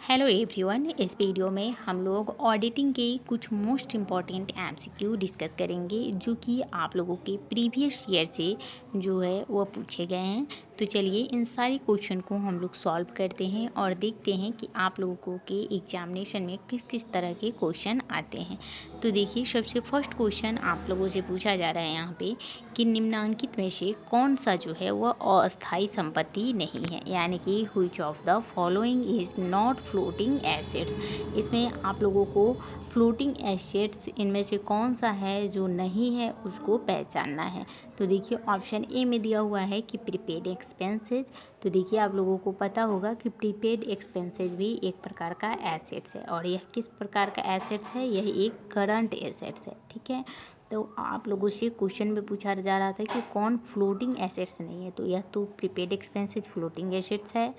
Hello everyone. इस video में हम लोग ऑडिटिंग के कुछ मोस्ट इम्पॉर्टेंट एमसीक्यू डिस्कस करेंगे जो कि आप लोगों के प्रीवियस ईयर से जो है वो पूछे गए हैं। तो चलिए इन सारी क्वेश्चन को हम लोग सॉल्व करते हैं और देखते हैं कि आप लोगों के एग्जामिनेशन में किस किस तरह के क्वेश्चन आते हैं। तो देखिए, सबसे फर्स्ट क्वेश्चन आप लोगों से पूछा जा रहा है यहाँ पे कि निम्नलिखित में से कौन सा जो है वह अस्थायी संपत्ति नहीं है, यानी कि which of the following is not floating assets. इसमें आप लोगों को फ्लोटिंग एसेट्स इनमें से कौन सा है जो नहीं है उसको पहचानना है। तो देखिए, ऑप्शन ए में दिया हुआ है कि प्रीपेड एक्सपेंसेज। तो देखिए, आप लोगों को पता होगा कि प्रीपेड एक्सपेंसेज भी एक प्रकार का एसेट्स है, और यह किस प्रकार का एसेट्स है, यह एक करंट एसेट्स है। ठीक है, तो आप लोगों से क्वेश्चन में पूछा जा रहा था कि कौन फ्लोटिंग एसेट्स नहीं है, तो यह तो प्रीपेड एक्सपेंसेज फ्लोटिंग एसेट्स है।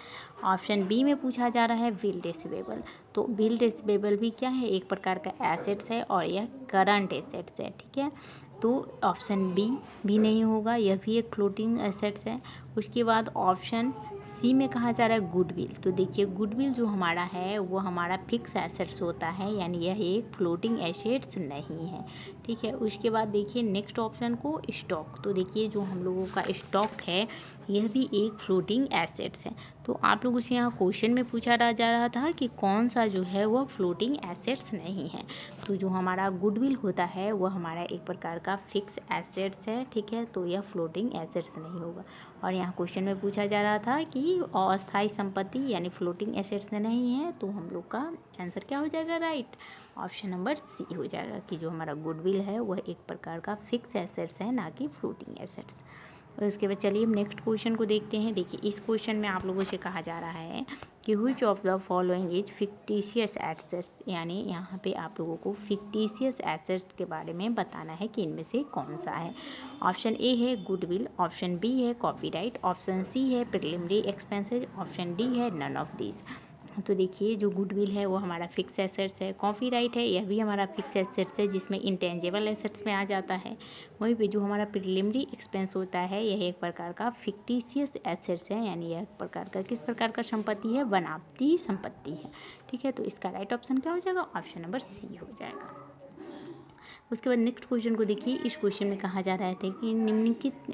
ऑप्शन बी में पूछा जा रहा है बिल रिसीवेबल। तो बिल रिसीवेबल भी क्या है, एक प्रकार का एसेट्स है और यह करंट एसेट्स है। ठीक है, तो ऑप्शन बी भी नहीं होगा, यह भी एक फ्लोटिंग एसेट्स है। उसके बाद ऑप्शन सी में कहा जा रहा है गुडविल। तो देखिए, गुडविल जो हमारा है वो हमारा फिक्स एसेट्स होता है, यानी यह एक फ्लोटिंग एसेट्स नहीं है। ठीक है, उसके बाद देखिए नेक्स्ट ऑप्शन को स्टॉक। तो देखिए, जो हम लोगों का स्टॉक है यह भी एक फ्लोटिंग एसेट्स है। तो आप लोगों से यहाँ क्वेश्चन में पूछा जा रहा था कि कौन सा जो है वह फ्लोटिंग एसेट्स नहीं है। तो जो हमारा गुडविल होता है वह हमारा एक प्रकार का फिक्स एसेट्स है। ठीक है, तो यह फ्लोटिंग एसेट्स नहीं होगा। और यहाँ क्वेश्चन में पूछा जा रहा था कि अस्थायी संपत्ति यानी फ्लोटिंग एसेट्स नहीं है, तो हम लोग का आंसर क्या हो जाएगा, राइट। ऑप्शन नंबर सी हो जाएगा कि जो हमारा गुडविल है वह एक प्रकार का फिक्स एसेट्स है, ना कि फ्लोटिंग एसेट्स। और उसके बाद चलिए हम नेक्स्ट क्वेश्चन को देखते हैं। देखिए, इस क्वेश्चन में आप लोगों से कहा जा रहा है कि which of the following is fictitious assets, यानी यहाँ पे आप लोगों को फिक्टिशियस एसेट्स के बारे में बताना है कि इनमें से कौन सा है। ऑप्शन ए है गुडविल, ऑप्शन बी है कॉपीराइट, ऑप्शन सी है प्रिलिमिनरी एक्सपेंसेस, ऑप्शन डी है नन ऑफ दीज। तो देखिए, जो गुडविल है वो हमारा फिक्स एसेट्स है, कॉपीराइट है यह भी हमारा फिक्स एसेट्स है जिसमें इंटेंजिबल एसेट्स में आ जाता है। वहीं पे जो हमारा प्रिलिमिनरी एक्सपेंस होता है यह एक प्रकार का फिक्टिशियस एसेट्स है, यानी यह एक प्रकार का किस प्रकार का संपत्ति है, बनावटी संपत्ति है। ठीक है, तो इसका राइट ऑप्शन क्या हो जाएगा, ऑप्शन नंबर सी हो जाएगा। उसके बाद नेक्स्ट क्वेश्चन को देखिए। इस क्वेश्चन में कहा जा रहा है कि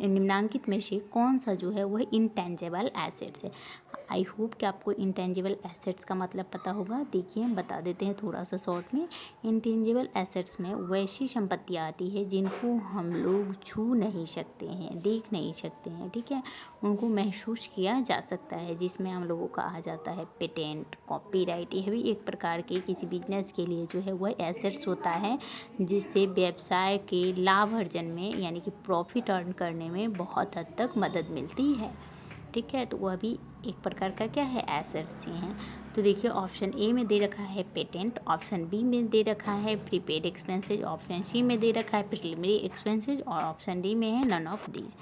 निम्नांकित में से कौन सा जो है वह इंटेंजिबल एसेट्स है। आई होप कि आपको इंटेंजिबल एसेट्स का मतलब पता होगा। देखिए, हम बता देते हैं थोड़ा सा शॉर्ट में। इंटेंजिबल एसेट्स में वैसी संपत्तियाँ आती है जिनको हम लोग छू नहीं सकते हैं, देख नहीं सकते हैं। ठीक है, उनको महसूस किया जा सकता है, जिसमें हम लोगों का आ जाता है पेटेंट, कॉपीराइट। यह भी एक प्रकार के किसी बिजनेस के लिए जो है वह एसेट्स होता है जिससे व्यवसाय के लाभ अर्जन में यानी कि प्रॉफिट अर्न करने में बहुत हद तक मदद मिलती है। ठीक है, तो वह भी एक प्रकार का क्या है, एसेट्स ही हैं। तो देखिए, ऑप्शन ए में दे रखा है पेटेंट, ऑप्शन बी में दे रखा है प्रीपेड एक्सपेंसेज, ऑप्शन सी में दे रखा है प्रिलिमिनरी एक्सपेंसेज, और ऑप्शन डी में है नन ऑफ दीज।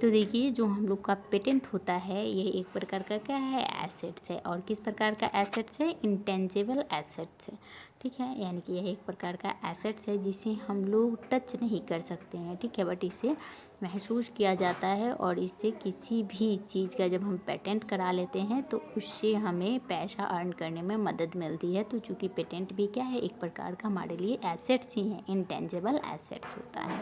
तो देखिए, जो हम लोग का पेटेंट होता है यह एक प्रकार का क्या है, एसेट्स है। और किस प्रकार का एसेट्स है, इंटेंजिबल एसेट्स है। ठीक है, यानी कि यह एक प्रकार का एसेट्स है जिसे हम लोग टच नहीं कर सकते हैं। ठीक है, बट इसे महसूस किया जाता है, और इससे किसी भी चीज़ का जब हम पेटेंट करा लेते हैं तो उससे हमें पैसा अर्न करने में मदद मिलती है। तो चूँकि पेटेंट भी क्या है, एक प्रकार का हमारे लिए एसेट्स ही है, इंटेंजिबल एसेट्स होता है।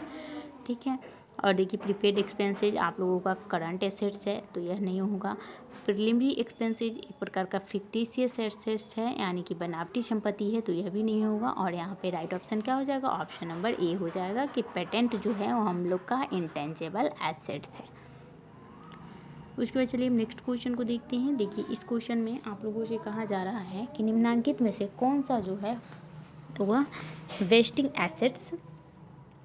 ठीक है, और देखिए, प्रीपेड एक्सपेंसेज आप लोगों का करंट एसेट्स है, तो यह नहीं होगा। प्रिलिमिनरी एक्सपेंसेज एक प्रकार का फिक्टिशियस एसेट्स है, यानी कि बनावटी संपत्ति है, तो यह भी नहीं होगा। और यहाँ पे राइट ऑप्शन क्या हो जाएगा, ऑप्शन नंबर ए हो जाएगा कि पेटेंट जो है वो हम लोग का इंटेंजिबल एसेट्स है। उसके बाद चलिए हम नेक्स्ट क्वेश्चन को देखते हैं। देखिए, इस क्वेश्चन में आप लोगों से कहा जा रहा है कि निम्नलिखित में से कौन सा जो है तो वह वेस्टिंग एसेट्स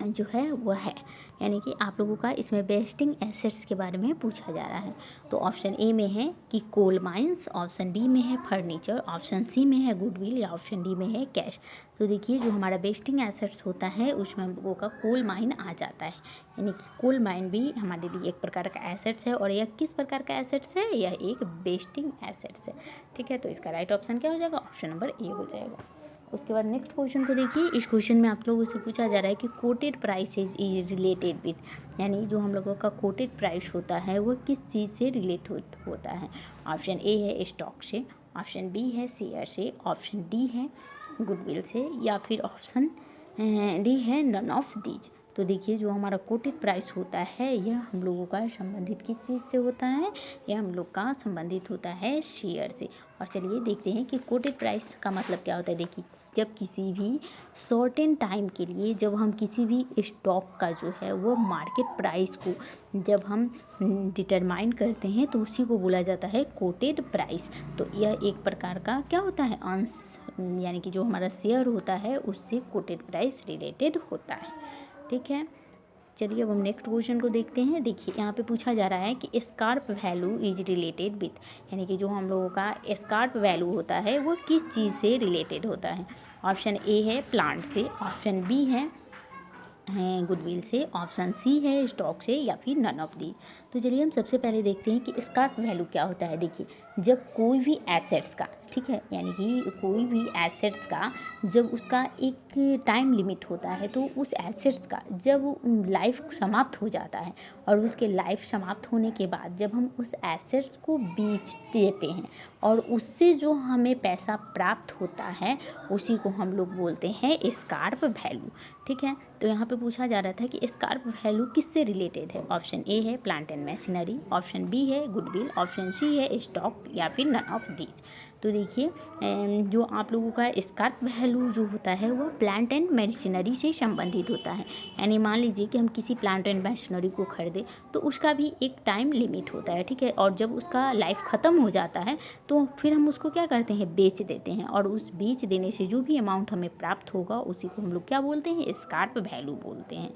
जो है वह है, यानी कि आप लोगों का इसमें वेस्टिंग एसेट्स के बारे में पूछा जा रहा है। तो ऑप्शन ए में है कि कोल माइंस, ऑप्शन बी में है फर्नीचर, ऑप्शन सी में है गुडविल, या ऑप्शन डी में है कैश। तो देखिए, जो हमारा वेस्टिंग एसेट्स होता है उसमें हम लोगों का कोल माइन आ जाता है, यानी कि कोल माइन भी हमारे लिए एक प्रकार का एसेट्स है। और यह किस प्रकार का एसेट्स है, यह एक वेस्टिंग एसेट्स है। ठीक है, तो इसका राइट ऑप्शन क्या हो जाएगा, ऑप्शन नंबर ए हो जाएगा। उसके बाद नेक्स्ट क्वेश्चन को देखिए। इस क्वेश्चन में आप लोगों से पूछा जा रहा है कि coated prices is related with, यानी जो हम लोगों का कोटेड प्राइस होता है वो किस चीज़ से रिलेट होता है। ऑप्शन ए है स्टॉक से, ऑप्शन बी है शेयर से, ऑप्शन डी है गुडविल से, या फिर ऑप्शन डी है नन ऑफ दीज। तो देखिए जो हमारा कोटेड प्राइस होता है यह हम लोगों का संबंधित किस चीज़ से होता है, यह हम लोग का संबंधित होता है शेयर से। और चलिए देखते हैं कि कोटेड प्राइस का मतलब क्या होता है। देखिए जब किसी भी सर्टेन टाइम के लिए जब हम किसी भी स्टॉक का जो है वो मार्केट प्राइस को जब हम डिटरमाइन करते हैं तो उसी को बोला जाता है कोटेड प्राइस। तो यह एक प्रकार का क्या होता है अंश, यानी कि जो हमारा शेयर होता है उससे कोटेड प्राइस रिलेटेड होता है। ठीक है, चलिए अब हम नेक्स्ट क्वेश्चन को देखते हैं। देखिए यहाँ पे पूछा जा रहा है कि scrap value is related with, यानी कि जो हम लोगों का स्कार्प वैल्यू होता है वो किस चीज़ से रिलेटेड होता है। ऑप्शन ए है प्लांट से, ऑप्शन बी है गुडविल से, ऑप्शन सी है स्टॉक से, या फिर नन ऑफ दी। तो चलिए हम सबसे पहले देखते हैं कि स्कार्प वैल्यू क्या होता है। देखिए जब कोई भी एसेट्स का, ठीक है, यानी कि कोई भी एसेट्स का जब उसका एक टाइम लिमिट होता है तो उस एसेट्स का जब लाइफ समाप्त हो जाता है और उसके लाइफ समाप्त होने के बाद जब हम उस एसेट्स को बेच देते हैं और उससे जो हमें पैसा प्राप्त होता है उसी को हम लोग बोलते हैं स्कार्प वैल्यू। ठीक है, तो यहाँ पे पूछा जा रहा था कि स्कार्प वैल्यू किससे रिलेटेड है। ऑप्शन ए है plant and machinery, option B है गुडविल, ऑप्शन सी है स्टॉक, या फिर नन ऑफ दीज। तो देखिए जो आप लोगों का स्कार्प वैल्यू जो होता है वो प्लांट एंड मशीनरी से संबंधित होता है। यानी मान लीजिए कि हम किसी प्लांट एंड मशीनरी को खरीदें तो उसका भी एक टाइम लिमिट होता है। ठीक है, और जब उसका लाइफ ख़त्म हो जाता है तो फिर हम उसको क्या करते हैं, बेच देते हैं, और उस बेच देने से जो भी अमाउंट हमें प्राप्त होगा उसी को हम लोग क्या बोलते हैं, स्कार्प वैल्यू बोलते हैं।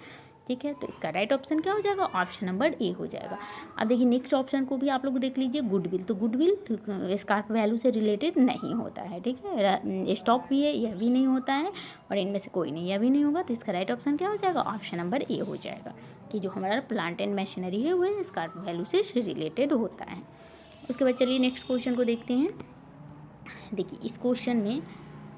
ठीक है, तो इसका राइट ऑप्शन क्या हो जाएगा, ऑप्शन नंबर ए हो जाएगा। अब देखिए नेक्स्ट ऑप्शन को भी आप लोग देख लीजिए, गुडविल। तो गुडविल स्कार्प वैल्यू से रिलेटेड नहीं होता है। ठीक है, स्टॉक भी है, यह भी नहीं होता है, और इनमें से कोई नहीं, यह भी नहीं होगा। तो इसका राइट ऑप्शन क्या हो जाएगा, ऑप्शन नंबर ए हो जाएगा कि जो हमारा प्लांट एंड मशीनरी है वह स्कार्प वैल्यू से रिलेटेड होता है। उसके बाद चलिए नेक्स्ट क्वेश्चन को देखते हैं। देखिए इस क्वेश्चन में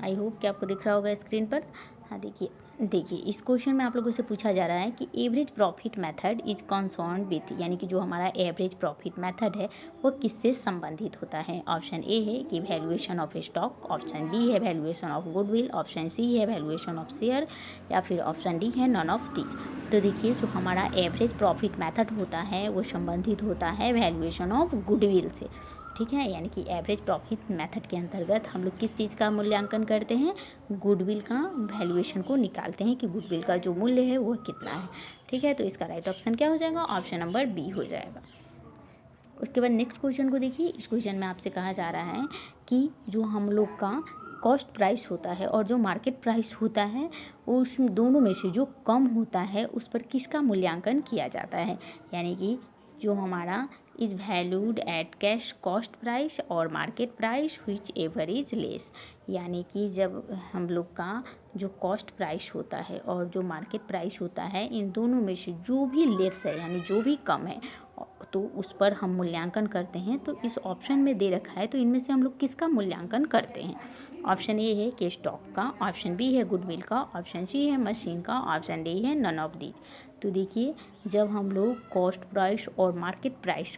आई होप कि आपको दिख रहा होगा स्क्रीन पर। हाँ देखिए इस क्वेश्चन में आप लोगों से पूछा जा रहा है कि average profit method is concern with, यानी कि जो हमारा एवरेज प्रॉफिट मेथड है वो किससे संबंधित होता है। ऑप्शन ए है कि valuation of stock, option B है valuation of goodwill, option C है वैल्यूएशन ऑफ शेयर, या फिर ऑप्शन डी है नन ऑफ दीज। तो देखिए जो हमारा एवरेज प्रॉफिट मेथड होता है वो संबंधित होता है वैल्यूएशन ऑफ गुडविल से। ठीक है, यानी कि एवरेज प्रॉफिट मेथड के अंतर्गत हम लोग किस चीज़ का मूल्यांकन करते हैं, गुडविल का वैल्यूएशन को निकालते हैं कि गुडविल का जो मूल्य है वो कितना है। ठीक है, तो इसका राइट ऑप्शन क्या हो जाएगा, ऑप्शन नंबर बी हो जाएगा। उसके बाद नेक्स्ट क्वेश्चन को देखिए। इस क्वेश्चन में आपसे कहा जा रहा है कि जो हम लोग का कॉस्ट प्राइस होता है और जो मार्केट प्राइस होता है उस दोनों में से जो कम होता है उस पर किसका मूल्यांकन किया जाता है। यानी कि जो हमारा is valued at cash cost price और market price whichever is less, यानी कि जब हम लोग का जो कॉस्ट प्राइस होता है और जो मार्केट प्राइस होता है इन दोनों में से जो भी लेस है यानी जो भी कम है तो उस पर हम मूल्यांकन करते हैं। तो इस ऑप्शन में दे रखा है तो इनमें से हम लोग किसका मूल्यांकन करते हैं। ऑप्शन ए है कि स्टॉक का, ऑप्शन बी है गुडविल का, ऑप्शन सी है मशीन का, ऑप्शन डी है नन ऑफ दीज। तो देखिए जब हम लोग कॉस्ट प्राइस और मार्केट प्राइस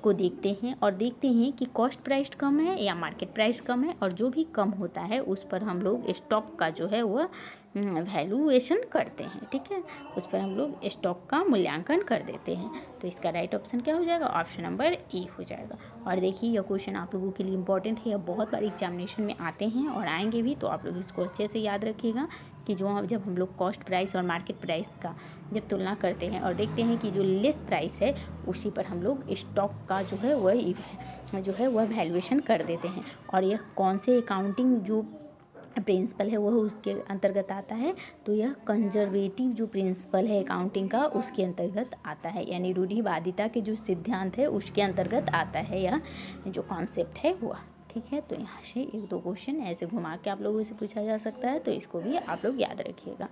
को देखते हैं और देखते हैं कि कॉस्ट प्राइस कम है या मार्केट प्राइस कम है और जो भी कम होता है उस पर हम लोग स्टॉक का जो है वह वैल्यूएशन करते हैं। ठीक है, उस पर हम लोग स्टॉक का मूल्यांकन कर देते हैं। तो इसका राइट ऑप्शन क्या हो जाएगा, ऑप्शन नंबर ए हो जाएगा। और देखिए यह क्वेश्चन आप लोगों के लिए इंपॉर्टेंट है, यह बहुत बार एग्जामिनेशन में आते हैं और आएंगे भी, तो आप लोग इसको अच्छे से याद रखिएगा कि जब हम लोग कॉस्ट प्राइस और मार्केट प्राइस का जब तुलना करते हैं और देखते हैं कि जो लेस प्राइस है उसी पर हम लोग स्टॉक का जो है वह वैल्यूएशन कर देते हैं। और यह कौन से अकाउंटिंग जो प्रिंसिपल है वह उसके अंतर्गत आता है, तो यह कंजर्वेटिव जो प्रिंसिपल है अकाउंटिंग का उसके अंतर्गत आता है, यानी रूढ़िवादिता के जो सिद्धांत है उसके अंतर्गत आता है यह जो कॉन्सेप्ट है वह। ठीक है, तो यहाँ से एक दो क्वेश्चन ऐसे घुमा के आप लोगों से पूछा जा सकता है, तो इसको भी आप लोग याद रखिएगा।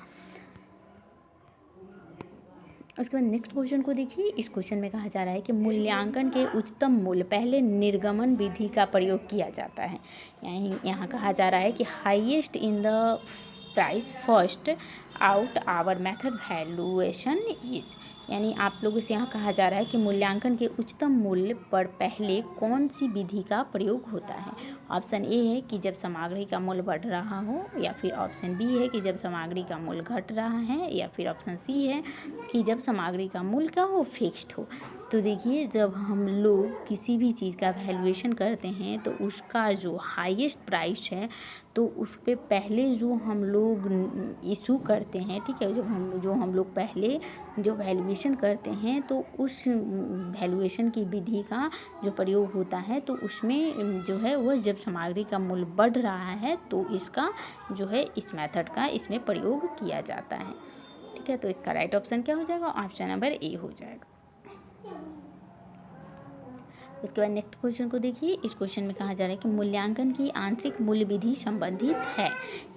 उसके बाद नेक्स्ट क्वेश्चन को देखिए। इस क्वेश्चन में कहा जा रहा है कि मूल्यांकन के उच्चतम मूल्य पहले निर्गमन विधि का प्रयोग किया जाता है। यानी यहाँ कहा जा रहा है कि highest in the price first out our method valuation is, यानी आप लोगों से यहाँ कहा जा रहा है कि मूल्यांकन के उच्चतम मूल्य पर पहले कौन सी विधि का प्रयोग होता है। ऑप्शन ए है कि जब सामग्री का मूल्य बढ़ रहा हो, या फिर ऑप्शन बी है कि जब सामग्री का मूल्य घट रहा है, या फिर ऑप्शन सी है कि जब सामग्री का मूल्य क्या हो, फिक्स्ड हो। तो देखिए, जब हम लोग किसी भी चीज़ का वैल्यूएशन करते हैं तो उसका जो हाईएस्ट प्राइस है तो उस पे पहले जो हम लोग इशू करते हैं, ठीक है, जो हम लोग पहले जो वैल्यूएशन करते हैं तो उस वैल्यूएशन की विधि का जो प्रयोग होता है तो उसमें जो है वह जब सामग्री का मूल्य बढ़ रहा है तो इसका जो है इस मेथड का इसमें प्रयोग किया जाता है। ठीक है, तो इसका राइट ऑप्शन क्या हो जाएगा, ऑप्शन नंबर ए हो जाएगा। उसके बाद नेक्स्ट क्वेश्चन को देखिए। इस क्वेश्चन में कहा जा रहा है कि मूल्यांकन की आंतरिक मूल्य विधि संबंधित है,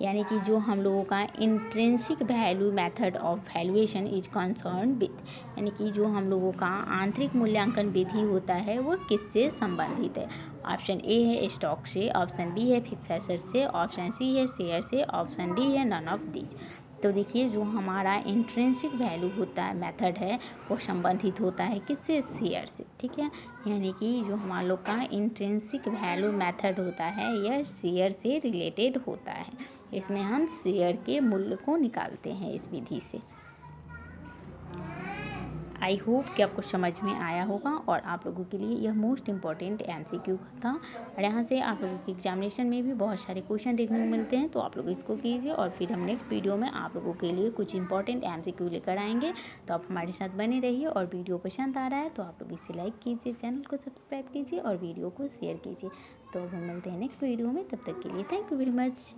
यानी कि जो हम लोगों का intrinsic value method of valuation is concern with, यानी कि जो हम लोगों का आंतरिक मूल्यांकन विधि होता है वो किससे संबंधित है। ऑप्शन ए है स्टॉक से, ऑप्शन बी है फिक्स एसेट से, ऑप्शन सी है शेयर से, ऑप्शन डी है नन ऑफ दीज। तो देखिए, जो हमारा इंट्रिंसिक वैल्यू होता है, मेथड है, वो संबंधित होता है किससे, शेयर से। ठीक है, यानी कि जो हमारे लोग का इंट्रिंसिक वैल्यू मेथड होता है यह शेयर से रिलेटेड होता है। इसमें हम शेयर के मूल्य को निकालते हैं इस विधि से। आई होप कि आपको समझ में आया होगा और आप लोगों के लिए यह मोस्ट इम्पॉर्टेंट MCQ था, और यहाँ से आप लोगों के एग्जामिनेशन में भी बहुत सारे क्वेश्चन देखने को मिलते हैं, तो आप लोग इसको कीजिए और फिर हम नेक्स्ट वीडियो में आप लोगों के लिए कुछ इंपॉर्टेंट MCQ लेकर आएंगे। तो आप हमारे साथ बने रहिए, और वीडियो पसंद आ रहा है तो आप लोग इसे लाइक कीजिए, चैनल को सब्सक्राइब कीजिए और वीडियो को शेयर कीजिए। तो अब हम मिलते हैं नेक्स्ट वीडियो में, तब तक के लिए थैंक यू वेरी मच।